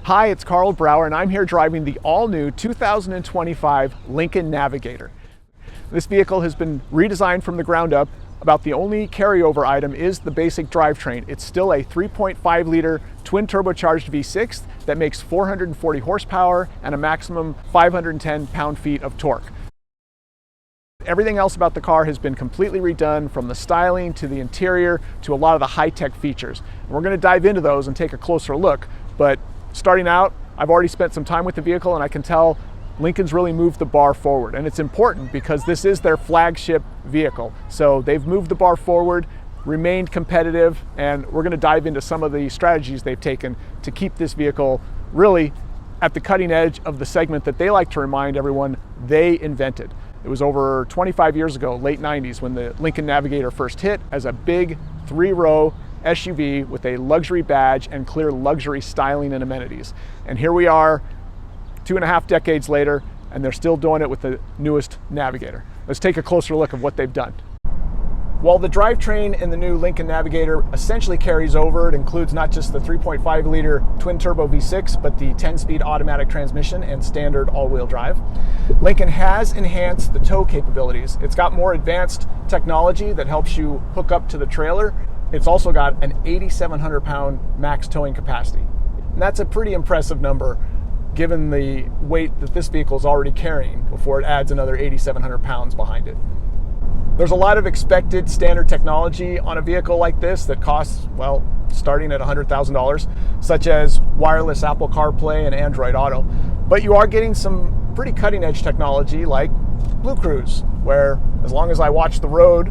Hi, it's Carl Brower, and I'm here driving the all-new 2025 Lincoln Navigator. This vehicle has been redesigned from the ground up. About the only carryover item is the basic drivetrain. It's still a 3.5-liter twin turbocharged V6 that makes 440 horsepower and a maximum 510 pound-feet of torque. Everything else about the car has been completely redone, from the styling to the interior to a lot of the high-tech features. And we're going to dive into those and take a closer look, but starting out, I've already spent some time with the vehicle and I can tell Lincoln's really moved the bar forward. And it's important because this is their flagship vehicle. So they've moved the bar forward, remained competitive, and we're going to dive into some of the strategies they've taken to keep this vehicle really at the cutting edge of the segment that they like to remind everyone they invented. It was over 25 years ago, late 90s, when the Lincoln Navigator first hit as a big 3-row SUV with a luxury badge and clear luxury styling and amenities. And here we are 2.5 decades later, and they're still doing it with the newest Navigator. Let's take a closer look at what they've done. While the drivetrain in the new Lincoln Navigator essentially carries over, it includes not just the 3.5-liter twin-turbo V6, but the 10-speed automatic transmission and standard all-wheel drive. Lincoln has enhanced the tow capabilities. It's got more advanced technology that helps you hook up to the trailer. It's also got an 8,700-pound max towing capacity. And that's a pretty impressive number given the weight that this vehicle is already carrying before it adds another 8,700 pounds behind it. There's a lot of expected standard technology on a vehicle like this that costs, well, starting at $100,000, such as wireless Apple CarPlay and Android Auto. But you are getting some pretty cutting-edge technology like Blue Cruise, where as long as I watch the road,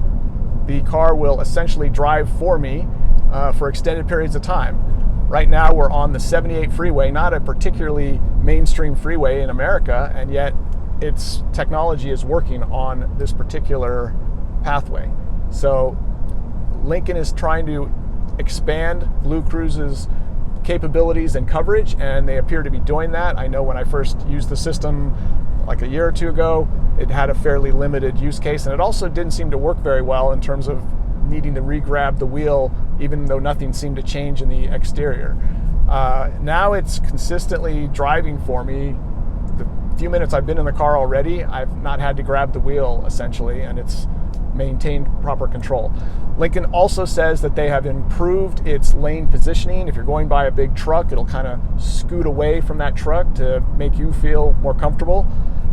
the car will essentially drive for me for extended periods of time. Right now we're on the 78 freeway, not a particularly mainstream freeway in America, and yet its technology is working on this particular pathway. So Lincoln is trying to expand Blue Cruise's capabilities and coverage, and they appear to be doing that. I know when I first used the system like a year or two ago, it had a fairly limited use case, and it also didn't seem to work very well in terms of needing to re-grab the wheel, even though nothing seemed to change in the exterior. Now it's consistently driving for me. The few minutes I've been in the car already, I've not had to grab the wheel essentially, and it's maintained proper control. Lincoln also says that they have improved its lane positioning. If you're going by a big truck, it'll kind of scoot away from that truck to make you feel more comfortable.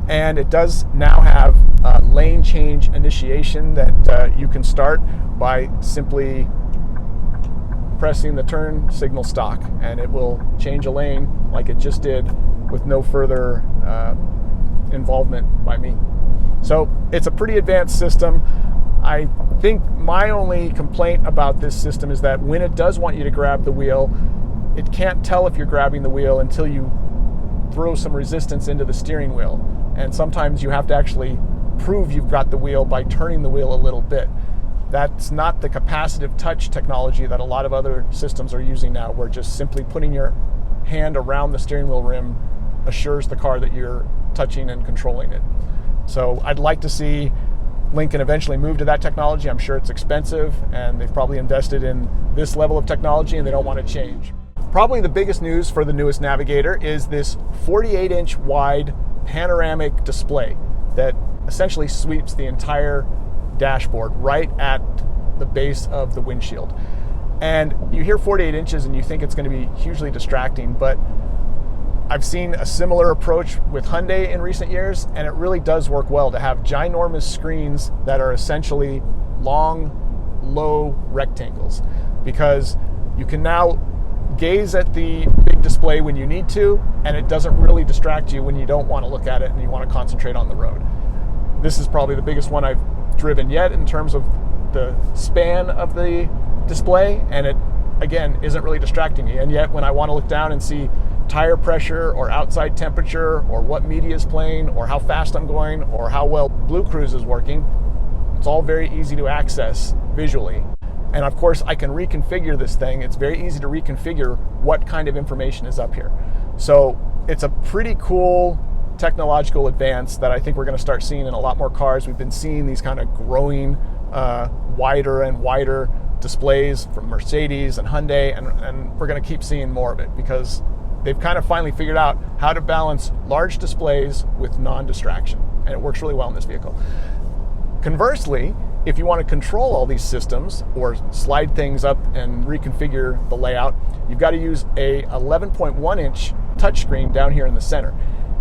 And it does now have lane change initiation that you can start by simply pressing the turn signal stock, and it will change a lane like it just did with no further involvement by me. So it's a pretty advanced system. I think my only complaint about this system is that when it does want you to grab the wheel, it can't tell if you're grabbing the wheel until you throw some resistance into the steering wheel. And sometimes you have to actually prove you've got the wheel by turning the wheel a little bit. That's not the capacitive touch technology that a lot of other systems are using now, where just simply putting your hand around the steering wheel rim assures the car that you're touching and controlling it. So I'd like to see Lincoln eventually move to that technology. I'm sure it's expensive, and they've probably invested in this level of technology and they don't want to change. Probably the biggest news for the newest Navigator is this 48-inch wide panoramic display that essentially sweeps the entire dashboard right at the base of the windshield. And you hear 48 inches and you think it's going to be hugely distracting, but I've seen a similar approach with Hyundai in recent years, and it really does work well to have ginormous screens that are essentially long, low rectangles, because you can now gaze at the big display when you need to, and it doesn't really distract you when you don't want to look at it and you want to concentrate on the road. This is probably the biggest one I've driven yet in terms of the span of the display, and it again isn't really distracting me. And yet when I want to look down and see tire pressure or outside temperature or what media is playing or how fast I'm going or how well Blue Cruise is working, it's all very easy to access visually. And of course I can reconfigure this thing. It's very easy to reconfigure what kind of information is up here. So it's a pretty cool technological advance that I think we're going to start seeing in a lot more cars. We've been seeing these kind of growing wider and wider displays from Mercedes and Hyundai, and we're going to keep seeing more of it because they've kind of finally figured out how to balance large displays with non-distraction, and it works really well in this vehicle. Conversely, if you want to control all these systems or slide things up and reconfigure the layout, you've got to use a 11.1 inch touchscreen down here in the center.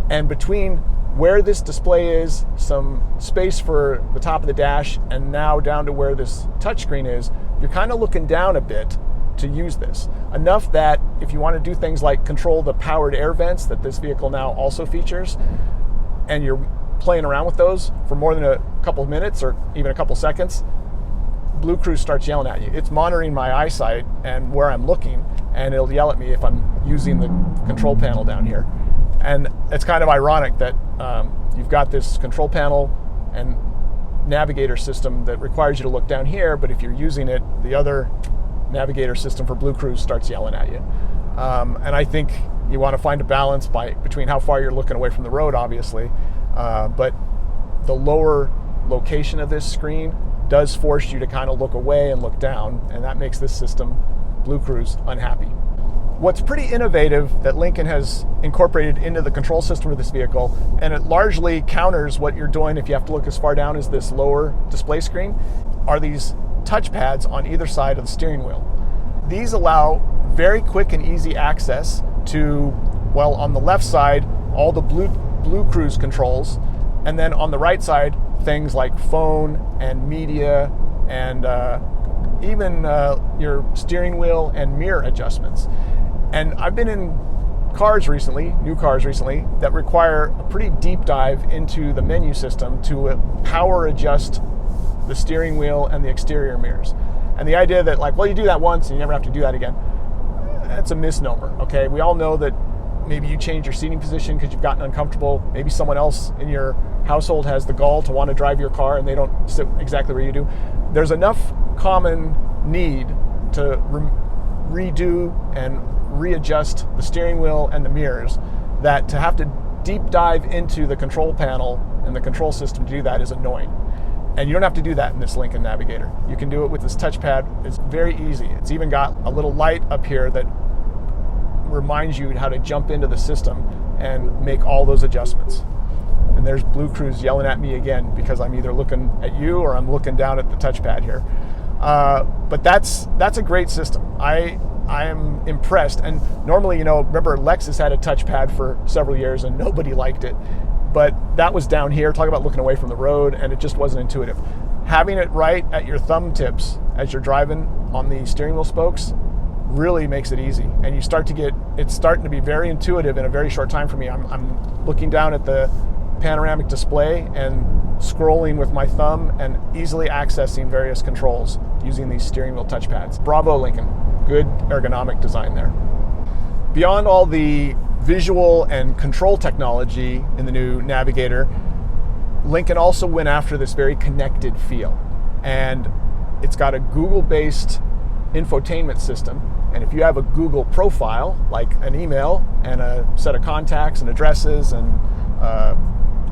And between where this display is, some space for the top of the dash, and now down to where this touchscreen is, you're kind of looking down a bit to use this. Enough that if you want to do things like control the powered air vents that this vehicle now also features, and you're playing around with those for more than a couple of minutes or even a couple seconds, Blue Cruise starts yelling at you. It's monitoring my eyesight and where I'm looking, and it'll yell at me if I'm using the control panel down here. And it's kind of ironic that you've got this control panel and navigator system that requires you to look down here, but if you're using it, the other navigator system for Blue Cruise starts yelling at you. And I think you want to find a balance between how far you're looking away from the road, obviously, but the lower location of this screen does force you to kind of look away and look down, and that makes this system, Blue Cruise, unhappy. What's pretty innovative that Lincoln has incorporated into the control system of this vehicle, and it largely counters what you're doing if you have to look as far down as this lower display screen, are these touch pads on either side of the steering wheel. These allow very quick and easy access to, well, on the left side, all the Blue Cruise controls, and then on the right side, things like phone and media and even your steering wheel and mirror adjustments. And I've been in cars recently, new cars recently, that require a pretty deep dive into the menu system to power adjust the steering wheel and the exterior mirrors. And the idea that, like, well, you do that once and you never have to do that again, that's a misnomer, okay? We all know that maybe you change your seating position because you've gotten uncomfortable. Maybe someone else in your household has the gall to want to drive your car and they don't sit exactly where you do. There's enough common need to redo and readjust the steering wheel and the mirrors that to have to deep dive into the control panel and the control system to do that is annoying. And you don't have to do that in this Lincoln Navigator. You can do it with this touchpad. It's very easy. It's even got a little light up here that reminds you how to jump into the system and make all those adjustments. And there's Blue Cruise yelling at me again because I'm either looking at you or I'm looking down at the touchpad here. But that's a great system. I am impressed. And normally, remember Lexus had a touchpad for several years and nobody liked it. But that was down here, talk about looking away from the road, and it just wasn't intuitive. Having it right at your thumb tips as you're driving on the steering wheel spokes really makes it easy. And you start to get, it's starting to be very intuitive in a very short time for me. I'm looking down at the panoramic display and scrolling with my thumb and easily accessing various controls using these steering wheel touchpads. Bravo, Lincoln. Good ergonomic design there. Beyond all the visual and control technology in the new Navigator, Lincoln also went after this very connected feel. And it's got a Google-based infotainment system. And if you have a Google profile, like an email and a set of contacts and addresses and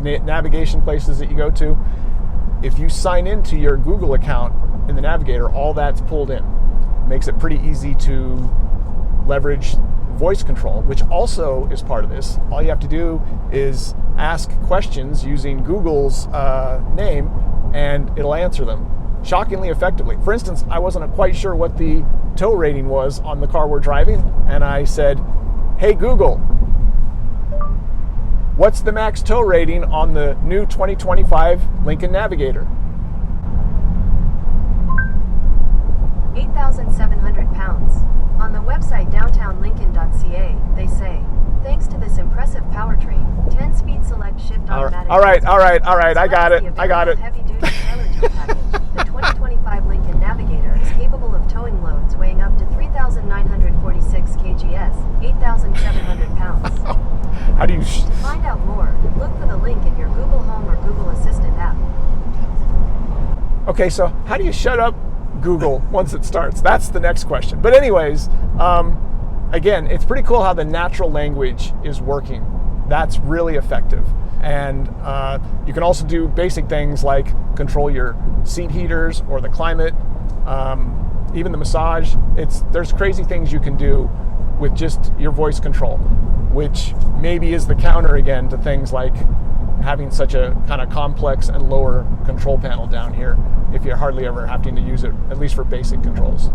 navigation places that you go to, if you sign into your Google account in the Navigator, all that's pulled in. Makes it pretty easy to leverage voice control, which also is part of this. All you have to do is ask questions using Google's name and it'll answer them shockingly effectively. For instance, I wasn't quite sure what the tow rating was on the car we're driving, and I said, "Hey Google, what's the max tow rating on the new 2025 Lincoln Navigator?" 8,700 pounds. On the website downtownlincoln.ca, they say, thanks to this impressive powertrain, 10-speed select shift automatic. All right, I got it. Heavy-duty trailer tow package. The 2025 Lincoln Navigator is capable of towing loads weighing up to 3,946 kgs, 8,700 pounds. How do you... To find out more, look for the link in your Google Home or Google Assistant app. Okay, so how do you shut up Google once it starts? That's the next question. But anyways, again, it's pretty cool how the natural language is working. That's really effective. And you can also do basic things like control your seat heaters or the climate, even the massage. There's crazy things you can do with just your voice control, which maybe is the counter again to things like having such a kind of complex and lower control panel down here if you're hardly ever having to use it, at least for basic controls.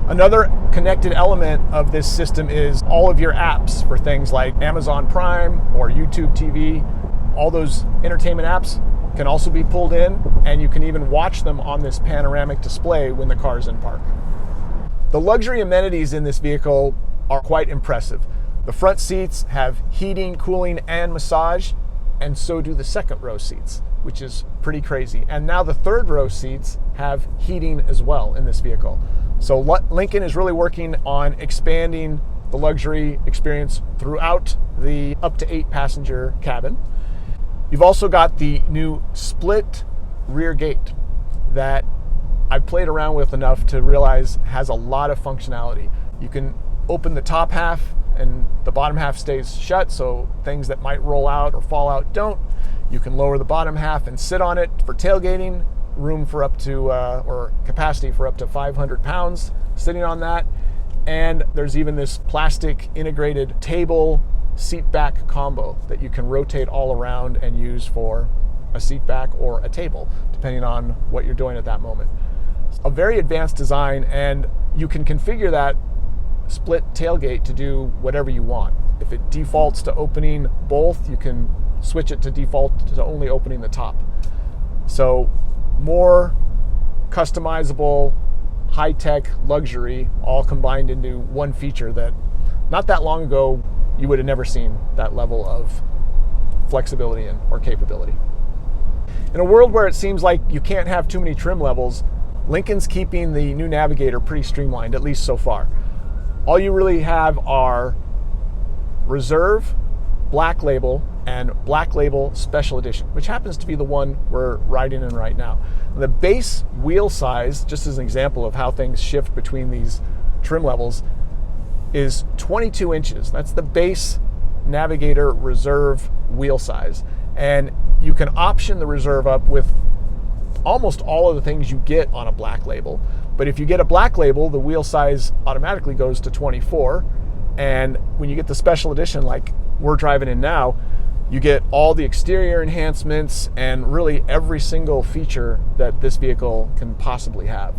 Another connected element of this system is all of your apps for things like Amazon Prime or YouTube TV. All those entertainment apps can also be pulled in, and you can even watch them on this panoramic display when the car's in park. The luxury amenities in this vehicle are quite impressive. The front seats have heating, cooling, and massage, and so do the second row seats, which is pretty crazy. And now the third row seats have heating as well in this vehicle. So Lincoln is really working on expanding the luxury experience throughout the up to 8 passenger cabin. You've also got the new split rear gate that I've played around with enough to realize has a lot of functionality. You can open the top half and the bottom half stays shut, so things that might roll out or fall out don't. You can lower the bottom half and sit on it for tailgating, room for up to, or capacity for up to 500 pounds sitting on that. And there's even this plastic integrated table seat back combo that you can rotate all around and use for a seat back or a table, depending on what you're doing at that moment. A very advanced design, and you can configure that split tailgate to do whatever you want. If it defaults to opening both, you can switch it to default to only opening the top. So more customizable, high-tech luxury all combined into one feature that not that long ago you would have never seen that level of flexibility and or capability. In a world where it seems like you can't have too many trim levels, Lincoln's keeping the new Navigator pretty streamlined, at least so far. All you really have are Reserve, Black Label, and Black Label Special Edition, which happens to be the one we're riding in right now. The base wheel size, just as an example of how things shift between these trim levels, is 22 inches. That's the base Navigator Reserve wheel size. And you can option the Reserve up with almost all of the things you get on a Black Label. But if you get a Black Label, the wheel size automatically goes to 24. And when you get the Special Edition, like we're driving in now, you get all the exterior enhancements and really every single feature that this vehicle can possibly have.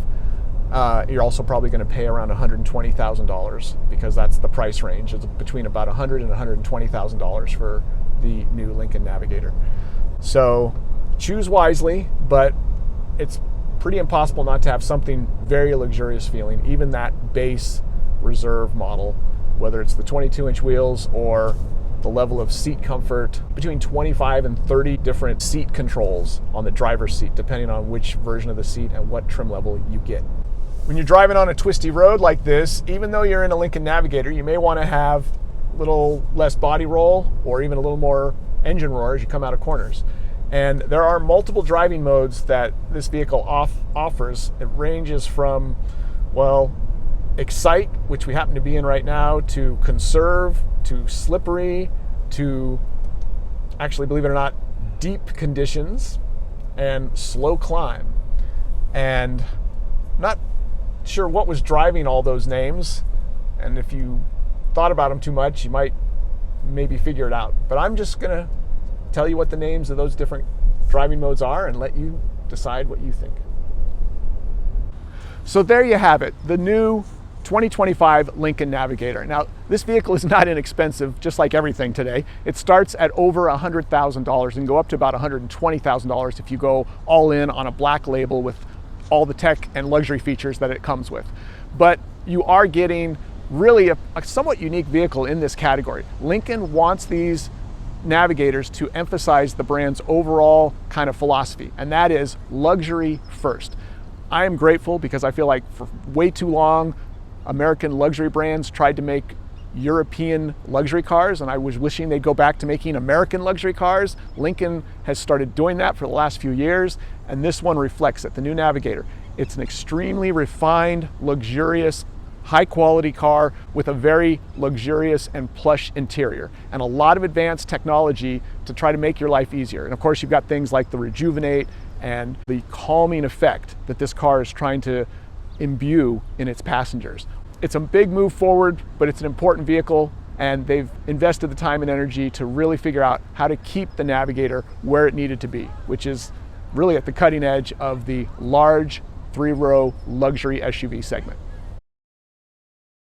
You're also probably going to pay around $120,000 because that's the price range. It's between about $100,000 and $120,000 for the new Lincoln Navigator. So choose wisely, but it's pretty impossible not to have something very luxurious feeling, even that base Reserve model, whether it's the 22-inch wheels or the level of seat comfort, between 25 and 30 different seat controls on the driver's seat, depending on which version of the seat and what trim level you get. When you're driving on a twisty road like this, even though you're in a Lincoln Navigator, you may want to have a little less body roll or even a little more engine roar as you come out of corners. And there are multiple driving modes that this vehicle offers. It ranges from, well, Excite, which we happen to be in right now, to Conserve, to Slippery, to, actually, believe it or not, Deep Conditions, and Slow Climb. And not sure what was driving all those names, and if you thought about them too much, you might maybe figure it out. But I'm just going to tell you what the names of those different driving modes are and let you decide what you think. So there you have it, the new 2025 Lincoln Navigator. Now, this vehicle is not inexpensive, just like everything today. It starts at over $100,000 and go up to about $120,000 if you go all in on a Black Label with all the tech and luxury features that it comes with. But you are getting really a somewhat unique vehicle in this category. Lincoln wants these Navigators to emphasize the brand's overall kind of philosophy, and that is luxury first. I am grateful because I feel like for way too long, American luxury brands tried to make European luxury cars, and I was wishing they'd go back to making American luxury cars. Lincoln has started doing that for the last few years, and this one reflects it, the new Navigator. It's an extremely refined, luxurious, high-quality car with a very luxurious and plush interior and a lot of advanced technology to try to make your life easier. And of course, you've got things like the Rejuvenate and the calming effect that this car is trying to imbue in its passengers. It's a big move forward, but it's an important vehicle, and they've invested the time and energy to really figure out how to keep the Navigator where it needed to be, which is really at the cutting edge of the large 3-row luxury SUV segment.